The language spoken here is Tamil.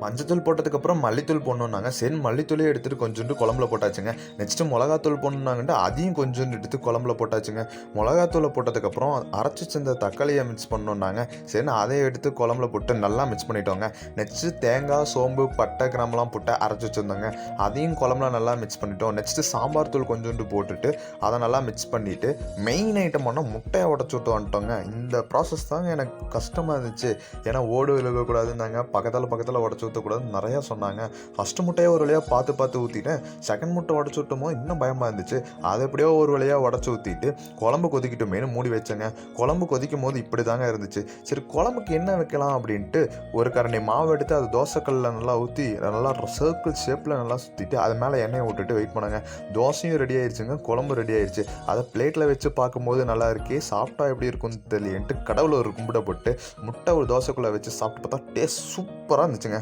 மஞ்சத்தூள் போட்டதுக்கப்புறம் மல்லித்தூள் போடணுன்னாங்க. சரி மல்லித்தூளே எடுத்துட்டு கொஞ்சோண்டு குழம்புல போட்டாச்சுங்க. நெக்ஸ்ட்டு மொளகாத்தூள் போடணுன்னாங்கன்ட்டு அதையும் கொஞ்சோண்டு எடுத்து குழம்புல போட்டாச்சுங்க. மொளகாத்தூள போட்டதுக்கப்புறம் அரைச்சு வச்சிருந்த தக்காளிய மிக்ஸ் பண்ணணுன்னாங்க. சரின்னு அதை எடுத்து குழம்புல போட்டு நல்லா மிக்ஸ் பண்ணிட்டோங்க. நெக்ஸ்ட்டு தேங்காய், சோம்பு, பட்டை, கிராம்புலாம் போட்டு அரைச்சு வச்சிருந்தோங்க. அதையும் குழம்புல நல்லா மிக்ஸ் பண்ணிட்டோம். நெக்ஸ்ட்டு சாம்பார் தூள் கொஞ்சோண்டு போட்டுட்டு அதை நல்லா மிக்ஸ் பண்ணிவிட்டு மெயின் ஐட்டம் பண்ணால் முட்டையை உடச்சி விட்டு வந்துட்டோங்க. இந்த ப்ராசஸ் தாங்க எனக்கு கஷ்டமாக இருந்துச்சு. ஏன்னா ஓடு விழுகக்கூடாதுன்னாங்க, பக்கத்தில் உடச்சி ஊற்றக்கூடாதுன்னு நிறையா சொன்னாங்க. ஃபஸ்ட்டு முட்டையை ஒரு வழியாக பார்த்து ஊற்றிட்டேன். செகண்ட் முட்டை உடச்சி விட்டோமோ இன்னும் பயமாக இருந்துச்சு. அதை எப்படியோ ஒரு வழியாக உடச்சி ஊற்றிட்டு குழம்பு கொதிக்கட்டுமேனு மூடி வச்சேங்க. குழம்பு கொதிக்கும் போது இப்படி தாங்க இருந்துச்சு. சரி குழம்புக்கு என்ன வைக்கலாம் அப்படின்ட்டு ஒரு கரண்டி மாவு எடுத்து அது தோசைக்கல்லில் நல்லா ஊற்றி நல்லா சர்க்கிள் ஷேப்பில் நல்லா சுற்றிட்டு அது மேலே எண்ணெயை விட்டுட்டு வெயிட் பண்ணாங்க. தோசையும் ரெடி ஆயிடுச்சுங்க, குழம்பு ரெடி ஆயிடுச்சு. அதை பிளேட்டில் வச்சு பார்க்கும்போது நல்லா இருக்கே, சாப்பிட்டா எப்படி இருக்கும்னு தெரியலன்ட்டு கடவுளை ஒரு கும்பிட போட்டு முட்டை ஒரு தோசைக்குள்ளே வச்சு சாப்பிட்டு பார்த்தா டேஸ்ட் சூப்பராக இருந்துச்சுங்க.